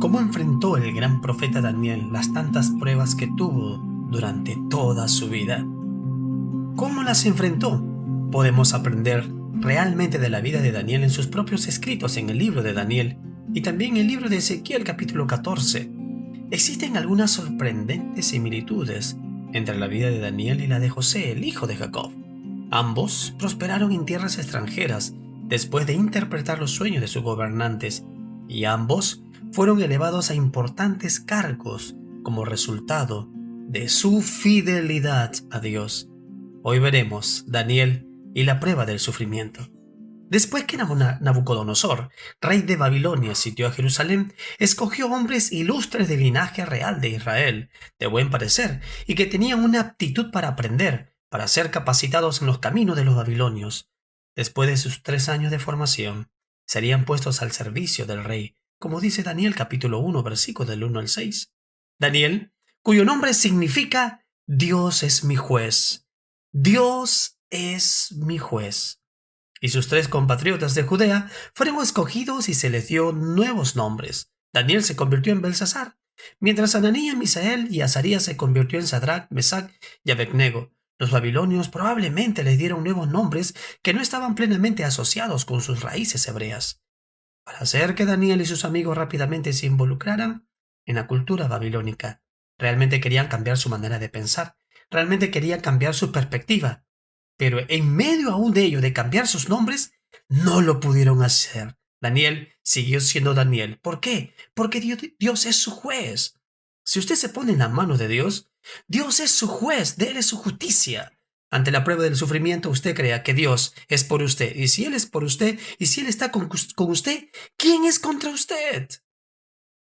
¿Cómo enfrentó el gran profeta Daniel las tantas pruebas que tuvo durante toda su vida? ¿Cómo las enfrentó? Podemos aprender realmente de la vida de Daniel en sus propios escritos en el libro de Daniel y también en el libro de Ezequiel capítulo 14. Existen algunas sorprendentes similitudes entre la vida de Daniel y la de José, el hijo de Jacob. Ambos prosperaron en tierras extranjeras después de interpretar los sueños de sus gobernantes, y ambos fueron elevados a importantes cargos como resultado de su fidelidad a Dios. Hoy veremos Daniel y la prueba del sufrimiento. Después que Nabucodonosor, rey de Babilonia, sitió a Jerusalén, escogió hombres ilustres del linaje real de Israel, de buen parecer, y que tenían una aptitud para aprender, para ser capacitados en los caminos de los babilonios. Después de sus 3 años de formación, serían puestos al servicio del rey, como dice Daniel capítulo 1, versículos del 1 al 6. Daniel, cuyo nombre significa Dios es mi juez. Dios es mi juez. Y sus 3 compatriotas de Judea fueron escogidos y se les dio nuevos nombres. Daniel se convirtió en Belsasar, mientras Ananías, Misael y Azarías se convirtió en Sadrach, Mesach y Abednego. Los babilonios probablemente les dieron nuevos nombres que no estaban plenamente asociados con sus raíces hebreas, para hacer que Daniel y sus amigos rápidamente se involucraran en la cultura babilónica. Realmente querían cambiar su manera de pensar, realmente querían cambiar su perspectiva. Pero en medio aún de ello de cambiar sus nombres, no lo pudieron hacer. Daniel siguió siendo Daniel. ¿Por qué? Porque Dios es su juez. Si usted se pone en la mano de Dios, Dios es su juez, de Él es su justicia. Ante la prueba del sufrimiento, usted crea que Dios es por usted. Y si Él es por usted, y si Él está con usted, ¿quién es contra usted?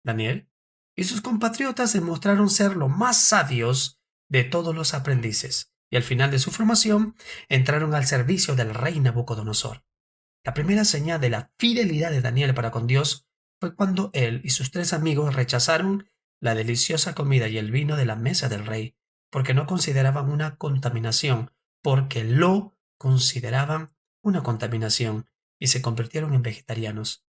Daniel y sus compatriotas demostraron ser los más sabios de todos los aprendices, y al final de su formación entraron al servicio del rey Nabucodonosor. La primera señal de la fidelidad de Daniel para con Dios fue cuando él y sus 3 amigos rechazaron la deliciosa comida y el vino de la mesa del rey, porque no consideraban una contaminación, porque lo consideraban una contaminación, y se convirtieron en vegetarianos.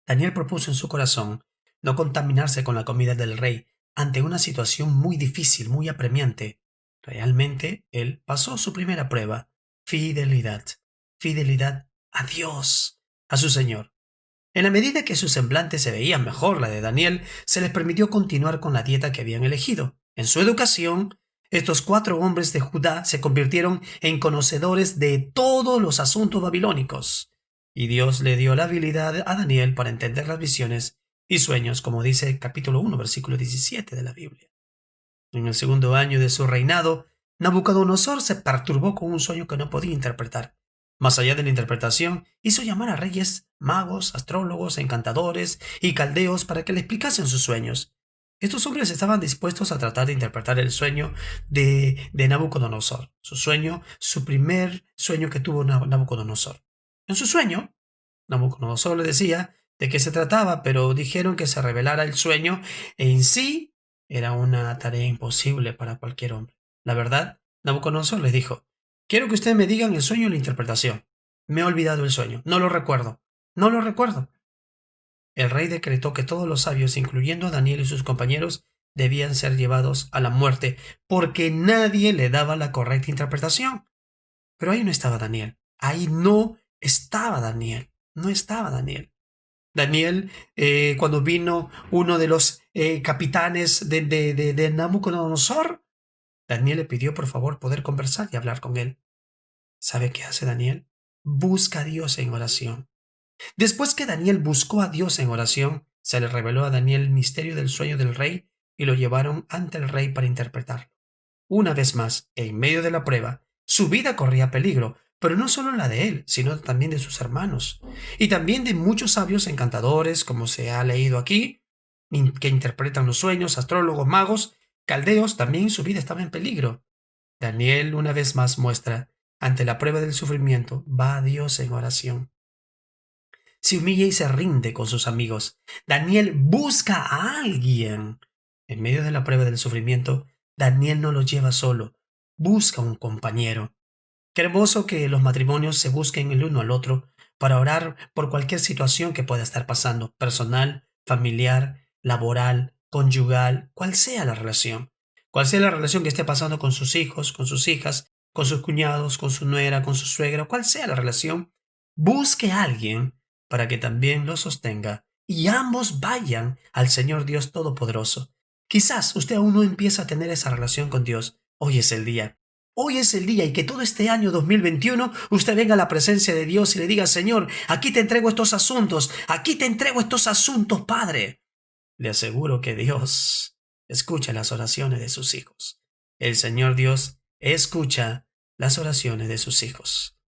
Daniel propuso en su corazón no contaminarse con la comida del rey ante una situación muy difícil, muy apremiante. Realmente él pasó su primera prueba: fidelidad. Fidelidad a Dios, a su Señor. En la medida que su semblante se veía mejor la de Daniel, se les permitió continuar con la dieta que habían elegido. En su educación, estos 4 hombres de Judá se convirtieron en conocedores de todos los asuntos babilónicos, y Dios le dio la habilidad a Daniel para entender las visiones y sueños, como dice el capítulo 1, versículo 17 de la Biblia. En el segundo año de su reinado, Nabucodonosor se perturbó con un sueño que no podía interpretar. Más allá de la interpretación, hizo llamar a reyes, magos, astrólogos, encantadores y caldeos para que le explicasen sus sueños. Estos hombres estaban dispuestos a tratar de interpretar el sueño de Nabucodonosor, su primer sueño que tuvo Nabucodonosor. En su sueño, Nabucodonosor le decía de qué se trataba, pero dijeron que se revelara el sueño en sí era una tarea imposible para cualquier hombre. La verdad, Nabucodonosor les dijo: quiero que ustedes me digan el sueño y la interpretación. Me he olvidado el sueño, no lo recuerdo, no lo recuerdo. El rey decretó que todos los sabios, incluyendo a Daniel y sus compañeros, debían ser llevados a la muerte, porque nadie le daba la correcta interpretación. Pero ahí no estaba Daniel, ahí no estaba Daniel, no estaba Daniel. Daniel, cuando vino uno de los capitanes de Nabucodonosor, Daniel le pidió por favor poder conversar y hablar con él. ¿Sabe qué hace Daniel? Busca a Dios en oración. Después que Daniel buscó a Dios en oración, se le reveló a Daniel el misterio del sueño del rey y lo llevaron ante el rey para interpretarlo. Una vez más, en medio de la prueba, su vida corría peligro, pero no solo la de él, sino también de sus hermanos, y también de muchos sabios encantadores, como se ha leído aquí, que interpretan los sueños, astrólogos, magos, caldeos. También su vida estaba en peligro. Daniel una vez más muestra, ante la prueba del sufrimiento, va a Dios en oración. Se humilla y se rinde con sus amigos. Daniel busca a alguien. En medio de la prueba del sufrimiento, Daniel no lo lleva solo, busca un compañero. Qué hermoso que los matrimonios se busquen el uno al otro para orar por cualquier situación que pueda estar pasando, personal familiar, laboral, conyugal, cual sea la relación. Cual sea la relación que esté pasando con sus hijos, con sus hijas, con sus cuñados, con su nuera, con su suegra, cual sea la relación, busque a alguien para que también lo sostenga y ambos vayan al Señor Dios Todopoderoso. Quizás usted aún no empieza a tener esa relación con Dios. Hoy es el día. Hoy es el día y que todo este año 2021 usted venga a la presencia de Dios y le diga, Señor, aquí te entrego estos asuntos, Padre. Le aseguro que Dios escucha las oraciones de sus hijos. El Señor Dios escucha las oraciones de sus hijos.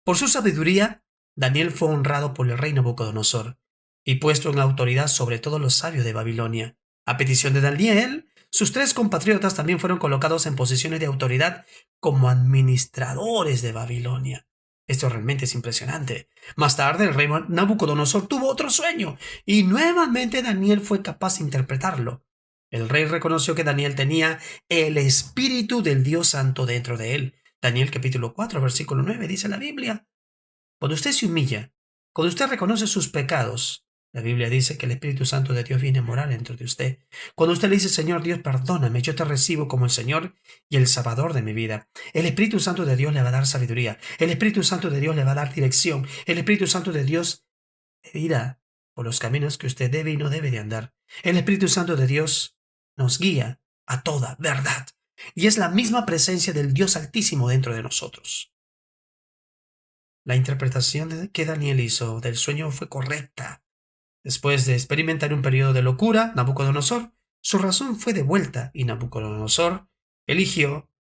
Por su sabiduría, Daniel fue honrado por el rey Nabucodonosor y puesto en autoridad sobre todos los sabios de Babilonia. A petición de Daniel, sus 3 compatriotas también fueron colocados en posiciones de autoridad como administradores de Babilonia. Esto realmente es impresionante. Más tarde, el rey Nabucodonosor tuvo otro sueño y nuevamente Daniel fue capaz de interpretarlo. El rey reconoció que Daniel tenía el espíritu del Dios Santo dentro de él. Daniel capítulo 4, versículo 9 dice la Biblia. Cuando usted se humilla, cuando usted reconoce sus pecados, la Biblia dice que el Espíritu Santo de Dios viene a morar dentro de usted. Cuando usted le dice, Señor Dios, perdóname, yo te recibo como el Señor y el Salvador de mi vida. El Espíritu Santo de Dios le va a dar sabiduría. El Espíritu Santo de Dios le va a dar dirección. El Espíritu Santo de Dios le dirá por los caminos que usted debe y no debe de andar. El Espíritu Santo de Dios nos guía a toda verdad. Y es la misma presencia del Dios Altísimo dentro de nosotros. La interpretación que Daniel hizo del sueño fue correcta. Después de experimentar un periodo de locura, Nabucodonosor, su razón fue devuelta y Nabucodonosor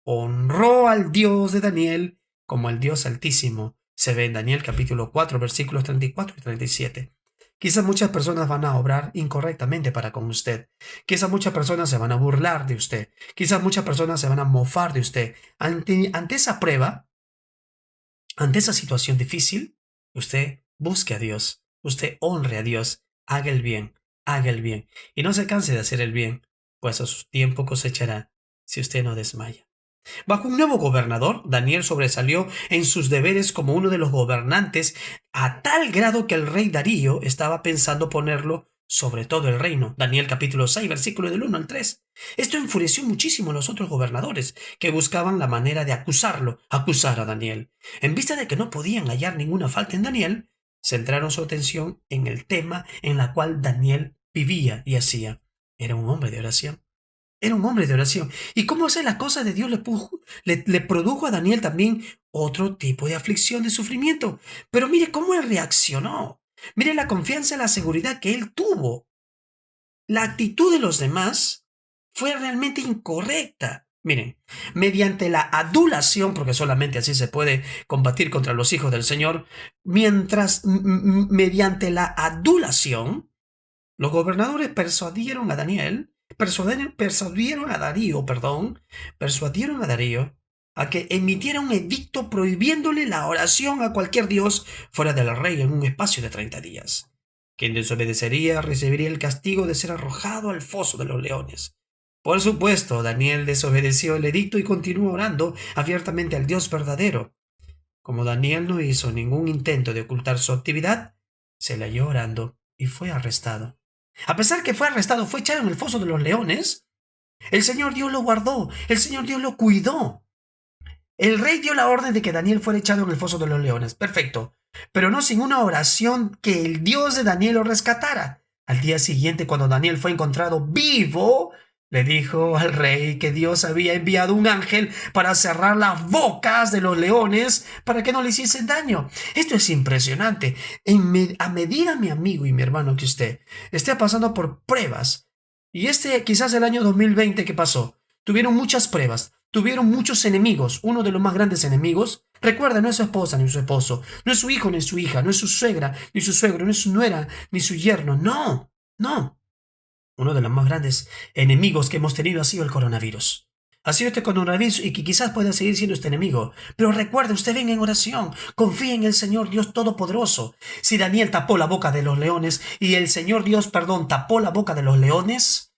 honró al Dios de Daniel como al Dios Altísimo. Se ve en Daniel capítulo 4, versículos 34 y 37. Quizás muchas personas van a obrar incorrectamente para con usted. Quizás muchas personas se van a burlar de usted. Quizás muchas personas se van a mofar de usted. Ante esa prueba, ante esa situación difícil, usted busque a Dios, usted honre a Dios, haga el bien, y no se canse de hacer el bien, pues a su tiempo cosechará si usted no desmaya. Bajo un nuevo gobernador, Daniel sobresalió en sus deberes como uno de los gobernantes a tal grado que el rey Darío estaba pensando ponerlo sobre todo el reino. Daniel capítulo 6, versículo del 1 al 3. Esto enfureció muchísimo a los otros gobernadores, que buscaban la manera de acusar a Daniel. En vista de que no podían hallar ninguna falta en Daniel, centraron su atención en el tema en la cual Daniel vivía y hacía. Era un hombre de oración. Era un hombre de oración. ¿Y cómo hacer las cosas de Dios le produjo a Daniel también otro tipo de aflicción, de sufrimiento? Pero mire cómo él reaccionó. Mire la confianza y la seguridad que él tuvo. La actitud de los demás fue realmente incorrecta. Miren, mediante la adulación, porque solamente así se puede combatir contra los hijos del Señor, mediante la adulación, los gobernadores persuadieron a Darío a que emitiera un edicto prohibiéndole la oración a cualquier dios fuera del rey en un espacio de 30 días. Quien desobedecería recibiría el castigo de ser arrojado al foso de los leones. Por supuesto, Daniel desobedeció el edicto y continuó orando abiertamente al Dios verdadero. Como Daniel no hizo ningún intento de ocultar su actividad, se le halló orando y fue arrestado. A pesar que fue arrestado, fue echado en el foso de los leones, el Señor Dios lo guardó, el Señor Dios lo cuidó. El rey dio la orden de que Daniel fuera echado en el foso de los leones. Perfecto. Pero no sin una oración que el Dios de Daniel lo rescatara. Al día siguiente, cuando Daniel fue encontrado vivo, le dijo al rey que Dios había enviado un ángel para cerrar las bocas de los leones para que no le hiciesen daño. Esto es impresionante. A medida, mi amigo y mi hermano, que usted esté pasando por pruebas, y quizás el año 2020 que pasó, tuvieron muchas pruebas, tuvieron muchos enemigos. Uno de los más grandes enemigos, recuerda, no es su esposa ni su esposo, no es su hijo ni su hija, no es su suegra ni su suegro, no es su nuera ni su yerno. No, no. Uno de los más grandes enemigos que hemos tenido ha sido el coronavirus. Ha sido este coronavirus y que quizás pueda seguir siendo este enemigo. Pero recuerde, usted venga en oración, confíe en el Señor Dios Todopoderoso. Si Daniel tapó la boca de los leones y el Señor Dios, tapó la boca de los leones,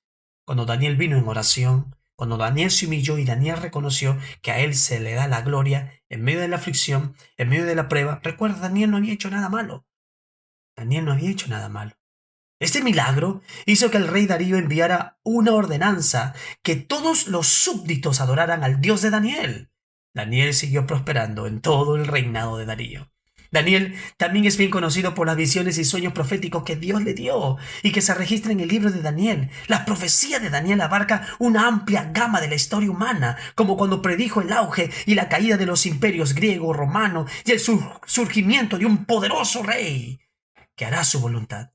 cuando Daniel vino en oración, cuando Daniel se humilló y Daniel reconoció que a él se le da la gloria en medio de la aflicción, en medio de la prueba, recuerda, Daniel no había hecho nada malo. Daniel no había hecho nada malo. Este milagro hizo que el rey Darío enviara una ordenanza que todos los súbditos adoraran al Dios de Daniel. Daniel siguió prosperando en todo el reinado de Darío. Daniel también es bien conocido por las visiones y sueños proféticos que Dios le dio y que se registran en el libro de Daniel. La profecía de Daniel abarca una amplia gama de la historia humana, como cuando predijo el auge y la caída de los imperios griego, romano y el surgimiento de un poderoso rey que hará su voluntad.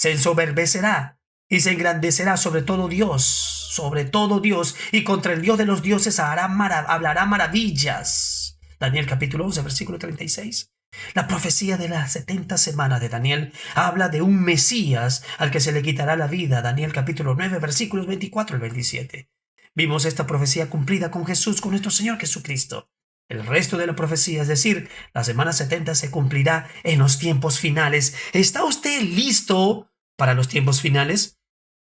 Se ensoberbecerá y se engrandecerá sobre todo Dios, y contra el Dios de los dioses hablará maravillas. Daniel capítulo 11, versículo 36. La profecía de las 70 semanas de Daniel habla de un Mesías al que se le quitará la vida. Daniel capítulo 9, versículos 24 al 27. Vimos esta profecía cumplida con Jesús, con nuestro Señor Jesucristo. El resto de la profecía, es decir, la semana 70, se cumplirá en los tiempos finales. ¿Está usted listo para los tiempos finales?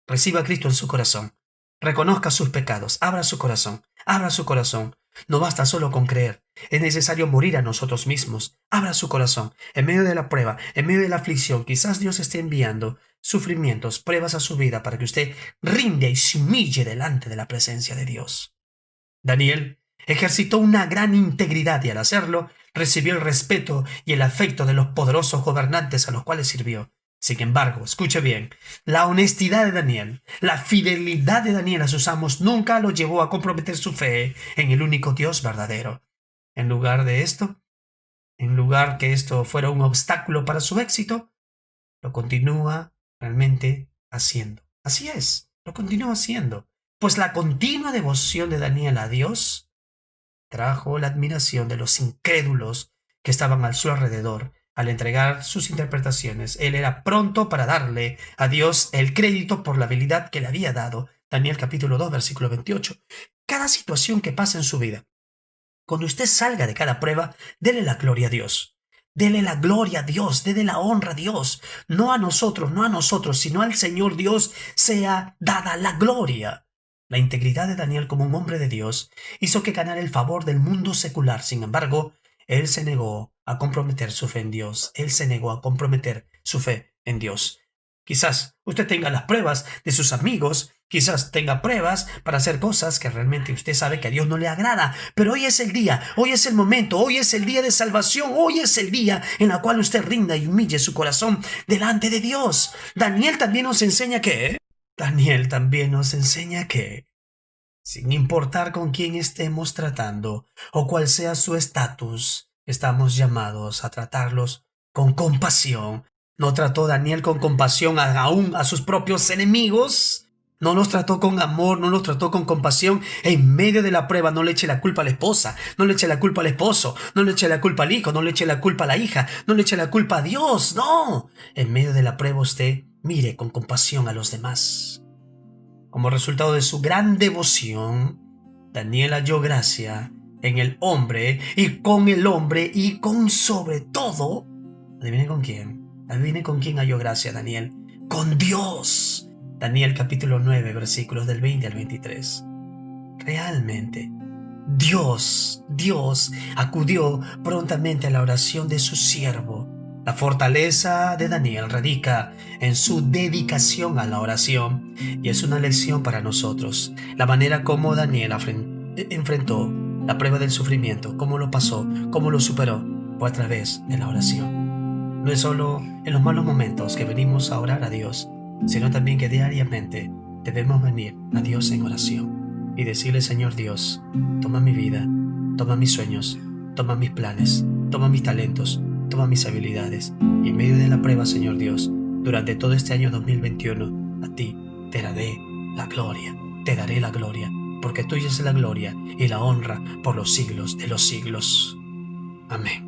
Reciba a Cristo en su corazón. Reconozca sus pecados. Abra su corazón. Abra su corazón. No basta solo con creer. Es necesario morir a nosotros mismos. Abra su corazón. En medio de la prueba, en medio de la aflicción, quizás Dios esté enviando sufrimientos, pruebas a su vida para que usted rinde y se humille delante de la presencia de Dios. Daniel ejercitó una gran integridad y al hacerlo recibió el respeto y el afecto de los poderosos gobernantes a los cuales sirvió. Sin embargo, escuche bien, la honestidad de Daniel, la fidelidad de Daniel a sus amos nunca lo llevó a comprometer su fe en el único Dios verdadero. En lugar que esto fuera un obstáculo para su éxito, lo continúa realmente haciendo. Así es, lo continúa haciendo, pues la continua devoción de Daniel a Dios trajo la admiración de los incrédulos que estaban a su alrededor. Al entregar sus interpretaciones, él era pronto para darle a Dios el crédito por la habilidad que le había dado. Daniel capítulo 2, versículo 28. Cada situación que pasa en su vida, cuando usted salga de cada prueba, dele la gloria a Dios. Dele la gloria a Dios, dele la honra a Dios. No a nosotros, sino al Señor Dios sea dada la gloria. La integridad de Daniel como un hombre de Dios hizo que ganara el favor del mundo secular. Sin embargo, él se negó a comprometer su fe en Dios. Él se negó a comprometer su fe en Dios. Quizás usted tenga las pruebas de sus amigos, quizás tenga pruebas para hacer cosas que realmente usted sabe que a Dios no le agrada, pero hoy es el día, hoy es el momento, hoy es el día de salvación, hoy es el día en el cual usted rinda y humille su corazón delante de Dios. Daniel también nos enseña que, sin importar con quién estemos tratando o cuál sea su estatus, estamos llamados a tratarlos con compasión. ¿No trató Daniel con compasión aún a sus propios enemigos? No los trató con amor, no los trató con compasión. En medio de la prueba no le eche la culpa a la esposa, no le eche la culpa al esposo, no le eche la culpa al hijo, no le eche la culpa a la hija, no le eche la culpa a Dios, no. En medio de la prueba usted mire con compasión a los demás. Como resultado de su gran devoción, Daniel halló gracia en el hombre y con sobre todo, adivine con quién halló gracia Daniel, con Dios. Daniel capítulo 9 versículos del 20 al 23. Realmente, Dios acudió prontamente a la oración de su siervo. La fortaleza de Daniel radica en su dedicación a la oración y es una lección para nosotros. La manera como Daniel enfrentó la prueba del sufrimiento, cómo lo pasó, cómo lo superó, fue a través de la oración. No es solo en los malos momentos que venimos a orar a Dios, sino también que diariamente debemos venir a Dios en oración y decirle: Señor Dios, toma mi vida, toma mis sueños, toma mis planes, toma mis talentos, toma mis habilidades, y en medio de la prueba, Señor Dios, durante todo este año 2021, a ti te daré la gloria, porque tuya es la gloria y la honra por los siglos de los siglos. Amén.